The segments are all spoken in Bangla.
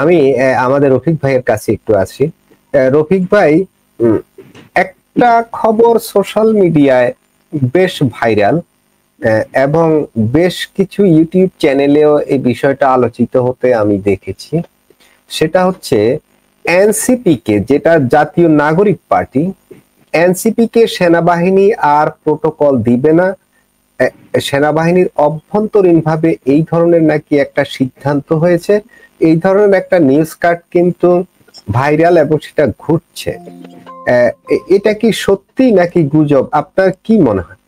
আমি আমাদের রফিক ভাইয়ের কাছে একটু আসি। রফিক ভাই, একটা খবর সোশ্যাল মিডিয়ায় বেশ ভাইরাল এবং বেশ কিছু ইউটিউব চ্যানেলেও এই বিষয়টা আলোচিত হতে আমি দেখেছি। সেটা হচ্ছে এনসিপি কে, যেটা জাতীয় নাগরিক পার্টি, এনসিপি কে সেনাবাহিনী আর প্রোটোকল দিবে না। সেনাবাহিনীর অভ্যন্তরীণভাবে এই ধরনের নাকি একটা সিদ্ধান্ত হয়েছে। এই ধরনের একটা নিউজ কার্ড কিন্তু ভাইরাল এবং সেটা ঘুরছে। এটা কি সত্যি নাকি গুজব? আপনার কি মনে হয়?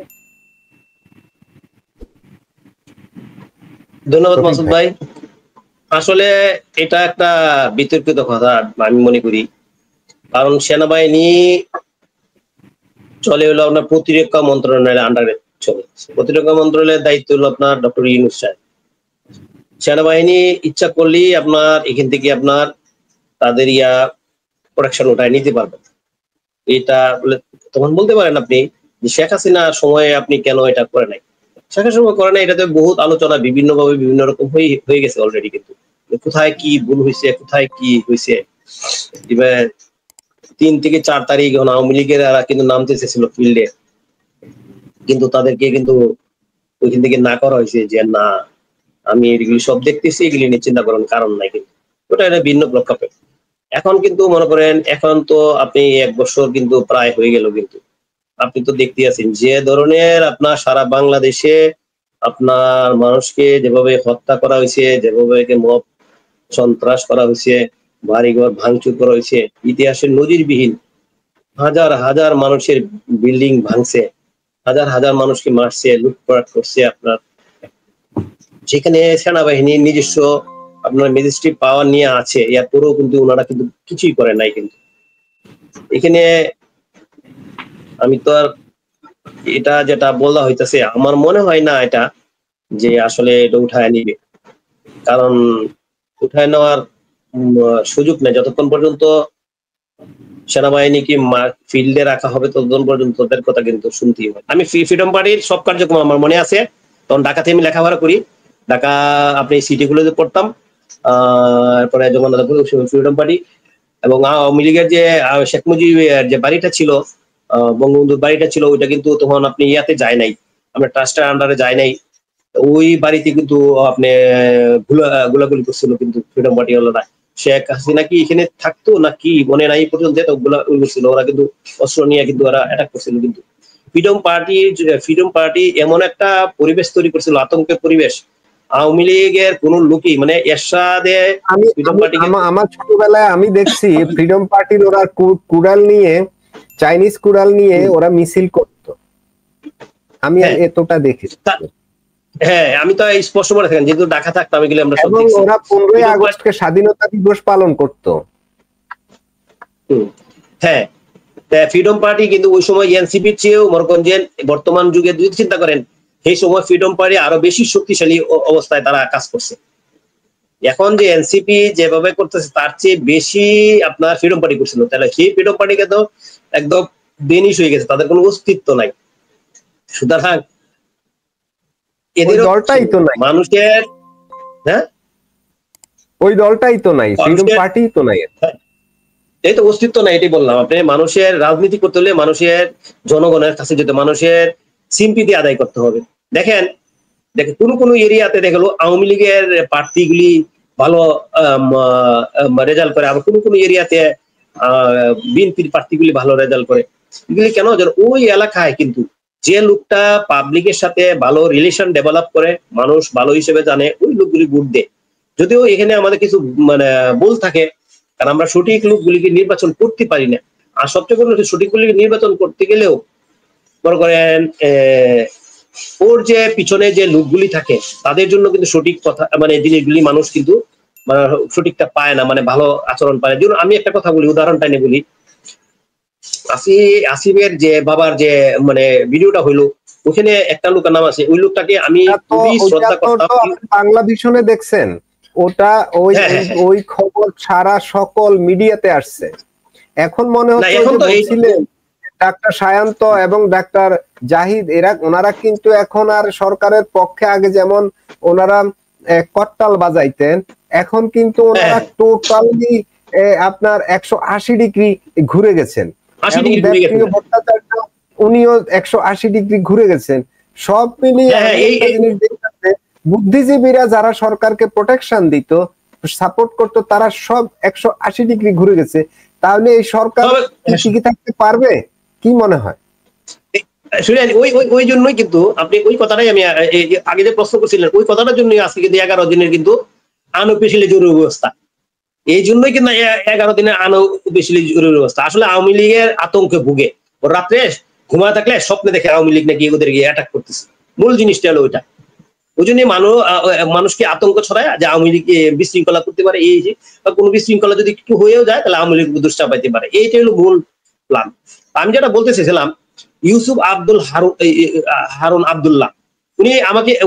ধন্যবাদ মাসুদ ভাই। আসলে এটা একটা বিতর্কিত কথা আমি মনে করি, কারণ সেনাবাহিনী চলে হলো আপনার প্রতিরক্ষা মন্ত্রণালয়ের আন্ডারে চলে। প্রতিরক্ষা মন্ত্রণালয়ের দায়িত্ব হলো আপনার ডক্টর ইউনূস সাহেব। সেনাবাহিনী ইচ্ছা করলেই আপনার এখান থেকে আপনার তাদের প্রোটেকশন ওটাই নিতে পারবেন। এটা তখন বলতে পারেন আপনি যে শেখ হাসিনার সময়ে আপনি কেন এটা করে নাই। শেখ হাসিনার সময় করে নাই, এটাতে বহুত আলোচনা বিভিন্ন ভাবে বিভিন্ন রকম হয়ে গেছে অলরেডি। কিন্তু কোথায় কি ভুল হয়েছে, কোথায় কি হয়েছে, এবার 3 থেকে 4 তারিখ যখন আওয়ামী লীগের কিন্তু নামতে চেয়েছিল ফিল্ডে, কিন্তু তাদেরকে কিন্তু ওইখান থেকে না করা হয়েছে যে না, আমি এগুলি সব দেখতেছি, এগুলি নিয়ে চিন্তা করার কারণ নাই। কিন্তু ওটা একটা ভিন্ন প্রক্ষেপে। এখন কিন্তু মনে করেন, এখন তো আপনি 1 বছর কিন্তু প্রায় হয়ে গেল, কিন্তু আপনি তো দেখতে আছেন যে ধরনের আপনার সারা বাংলাদেশে আপনার মানুষকে যেভাবে হত্যা করা হয়েছে, যেভাবে মব সন্ত্রাস করা হয়েছে, বাড়িঘর ভাঙচুর করা হয়েছে, ইতিহাসের নজিরবিহীন। হাজার হাজার মানুষের বিল্ডিং ভাঙছে, হাজার হাজার মানুষকে মারছে, লুটপাট করছে আপনার। যেখানে সেনাবাহিনীর নিজস্ব আপনার ম্যাজিস্ট্রেট পাওয়ার নিয়ে আছে, এরপরেও কিন্তু ওনারা কিন্তু কিছুই করে নাই। কিন্তু এখানে আমি তো আর এটা যেটা বলা হইতেছে, আমার মনে হয় না এটা যে আসলে এটা উঠায় নিবে, কারণ উঠায় নেওয়ার সুযোগ নেই। যতক্ষণ পর্যন্ত সেনাবাহিনীকে ফিল্ডে রাখা হবে ততক্ষণ পর্যন্ত তাদের কথা কিন্তু শুনতেই হয়। আমি ফ্রিডম পার্টির সব কার্যক্রম আমার মনে আছে, তখন ঢাকাতে আমি লেখাপড়া করি, ঢাকা আপনি সিটিগুলোতে পড়তাম। এরপরে যখন ফ্রিডম পার্টি এবং আওয়ামী লীগের যে শেখ মুজিবের যে বাড়িটা ছিল, বঙ্গবন্ধুর বাড়িটা ছিল, ওইটা কিন্তু তখন আপনি ইয়াতে যায় নাই, আমরা ট্রাস্টের আন্ডারে যায় নাই। ওই বাড়িতে কিন্তু আপনি গোলাগুলি করছিল কিন্তু ফ্রিডম পার্টি হলোরা। শেখ হাসিনা কি এখানে থাকতো নাকি মনে নাই পর্যন্ত ছিল, ওরা কিন্তু অস্ত্র নিয়ে কিন্তু ওরা অ্যাটাক করছিল। কিন্তু ফ্রিডম পার্টি এমন একটা পরিবেশ তৈরি করছিল, আতঙ্কের পরিবেশ। আওয়ামী লীগের কোন লোকই মানে এরশাদে আমার ছোটবেলায় আমি দেখছি ফ্রিডম পার্টির ওরা কুড়াল নিয়ে, চাইনিজ কুড়াল নিয়ে ওরা মিছিল করতো, আমি এতটা দেখি। হ্যাঁ, আমি তো স্পষ্ট মনে থাকেন, যেহেতু ঢাকা থাকতাম, এগুলো আমরা সব দেখছি। ওরা 15ই আগস্টকে স্বাধীনতা দিবস পালন করতো। হ্যাঁ, ফ্রিডম পার্টি কিন্তু ওই সময় এনসিপির চেয়েও মরকঞ্জেন বর্তমান যুগে যদি চিন্তা করেন, সেই সময় ফ্রিডম পার্টি আরো বেশি শক্তিশালী অবস্থায় তারা কাজ করছে। এখন যে এনসিপি যেভাবে করতেছে তার চেয়ে বেশি আপনার ফ্রিডম পার্টি করছিল, তাহলে সেই ফ্রিডম পার্টিকে তো একদম বেনিশ হয়ে গেছে, তাদের কোনো অস্তিত্ব নাই। সুতরাং এদের দলটাই তো নাই মানুষের, হ্যাঁ ওই দলটাই তো নাই, ফ্রিডম পার্টি তো নাই, এই তো অস্তিত্ব নাই। এটাই বললাম, আপনি মানুষের রাজনীতি করতে হলে মানুষের জনগণের কাছে যেতে, মানুষের সিম্পিতি আদায় করতে হবে। দেখেন কোন এরিয়াতে দেখলো আওয়ামী লীগের প্রার্থীগুলি ভালো রেজাল্ট করে, আবার কোন এরিয়াতে বিএনপির প্রার্থীগুলি ভালো রেজাল্ট করে। এগুলি কেন? ওই এলাকায় কিন্তু যে লোকটা পাবলিকের সাথে ভালো রিলেশন ডেভেলপ করে, মানুষ ভালো হিসেবে জানে, ওই লোকগুলি ভোট দেয়। যদিও এখানে আমাদের কিছু মানে ভুল থাকে, কারণ আমরা সঠিক লোকগুলিকে নির্বাচন করতে পারি না। আর সবচেয়ে বড় সঠিক গুলিকে নির্বাচন করতে গেলেও মনে করেন ওর যে পিছনে যে লোকগুলি থাকে তাদের জন্য কিন্তু সঠিক কথা মানে জিনিসগুলি মানুষ কিন্তু মানে সঠিকটা পায় না, মানে ভালো আচরণ পায় না। যেমন আমি একটা কথা বলি, উদাহরণটা নিয়ে বলি। আসিফের যে বাবার যে মানে ভিডিওটা হইলো, ওখানে একটা লোকের নাম আছে, ওই লোকটাকে আমি খুবই শ্রদ্ধা করতাম। বাংলা ভিশনে দেখছেন ওটা? ওই খবর সারা সকল মিডিয়াতে আসছে। এখন মনে হচ্ছে বলছিলেন ডাক্তার সায়ন্ত এবং ডাক্তার জাহিদ, ওনারা কিন্তু এখন আর সরকারের পক্ষে আগে যেমন ওনারা করতাল বাজাইতেন, এখন কিন্তু ওনারা টোটালি আপনার 180 ডিগ্রি ঘুরে গেছেন। ভট্টাচার্য উনিও 180 ডিগ্রি ঘুরে গেছেন। সব মিলিয়ে বুদ্ধিজীবীরা যারা সরকারকে প্রোটেকশন দিত, সাপোর্ট করতো, তারা সব 180 ডিগ্রি ঘুরে গেছে। তাহলে এই সরকার টিকে থাকতে পারবে কি মনে হয়? ওই জন্যই কিন্তু আপনি ওই কথাটাই আমি আগে যে প্রশ্ন করছিলেন, ওই কথাটার জন্যই আজকে কিন্তু 11 দিনের কিন্তু আনঅফিসিয়ালি জরুরি ব্যবস্থা। এই জন্যই কিন্তু 11 দিনের আনঅফিসিয়ালি জরুরি ব্যবস্থা। আসলে আওয়ামী লীগের আতঙ্কে ভুগে, রাত্রে ঘুমায় থাকলে স্বপ্নে দেখে আওয়ামী লীগ নাকি ওদের গিয়ে অ্যাটাক করতেছে। মূল জিনিসটা হলো ওইটা। ওই জন্য মানুষকে আতঙ্ক ছড়ায় যে আওয়ামী লীগ বিশৃঙ্খলা করতে পারে, এই যে কোনো বিশৃঙ্খলা যদি একটু হয়েও যায় তাহলে আওয়ামী লীগ দুষ্টা পাইতে পারে। এইটাই হলো মূল প্ল্যান। আমি যেটা বলতে চেয়েছিলাম, ইউসুফ হারুন আব্দুল্লাহ,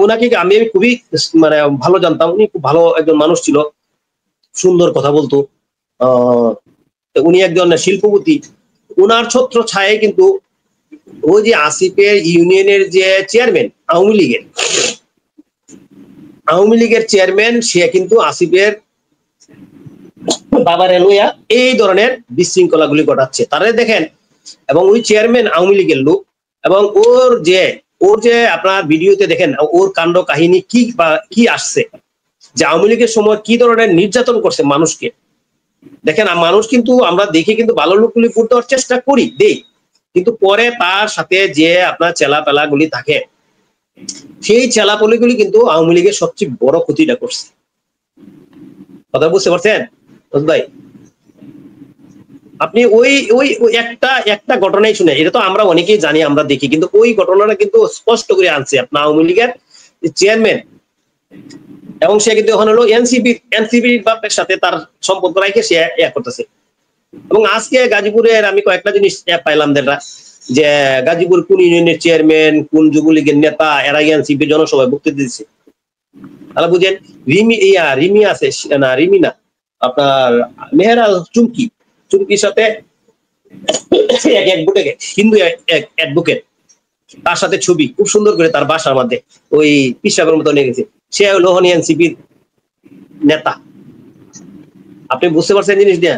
ওনাকে আমি খুবই মানে ভালো জানতাম। উনি খুব ভালো একজন মানুষ ছিল, সুন্দর কথা বলতো। উনি একজন শিল্পপতি। উনার ছত্র ছায়ে কিন্তু ওই যে আসিফের ইউনিয়নের যে চেয়ারম্যান, আওয়ামী লীগের চেয়ারম্যান, সে কিন্তু আসিফের বাবার লইয়া এই ধরনের বিশৃঙ্খলা গুলি ঘটাচ্ছে। তারা দেখেন, এবং ওই চেয়ারম্যান আওয়ামী লীগের লোক, এবং ওর যে আপনার ভিডিওতে দেখেন ওর কাণ্ড কাহিনী কি আসছে, যে আওয়ামী লীগের সময় কি ধরনের নির্যাতন করছে মানুষকে। দেখেন, মানুষ কিন্তু আমরা দেখে কিন্তু ভালো লোকগুলি ভোট দেওয়ার চেষ্টা করি, দেই, কিন্তু পরে তার সাথে যে আপনার চেলাপেলা গুলি থাকে, সেই চেলাপলিগুলি কিন্তু আওয়ামী লীগের সবচেয়ে বড় ক্ষতিটা করছে। কথা বুঝতে পারছেন ভাই? আপনি ওই একটা ঘটনাই শুনে, এটা তো আমরা অনেকেই জানি, আমরা দেখি, কিন্তু ওই ঘটনাটা কিন্তু স্পষ্ট করে আনছে আপনার আওয়ামী লীগের চেয়ারম্যান, এবং সে কিন্তু এখন হলো এনসিপি বাপের সাথে তার সম্পর্ক রাখে সে করতেছে। এবং আজকে গাজীপুরের আমি কয়েকটা জিনিস পাইলাম, যে গাজীপুর কোন ইউনিয়নের চেয়ারম্যান, কোন যুবলীগের নেতা, এরা এনসিপি জনসভায় বক্তৃতা দিচ্ছে। তাহলে বুঝেন, রিমি আছে না, রিমি না, আপনার মেহেরাল চুমকির সাথে হিন্দু অ্যাডভোকেট, তার সাথে ছবি খুব সুন্দর করে তার বাসার মধ্যে ওই পিসাবের মতো নিয়ে গেছে। সে হলো এনসিপির নেতা। আপনি বুঝতে পারছেন জিনিস দিয়ে?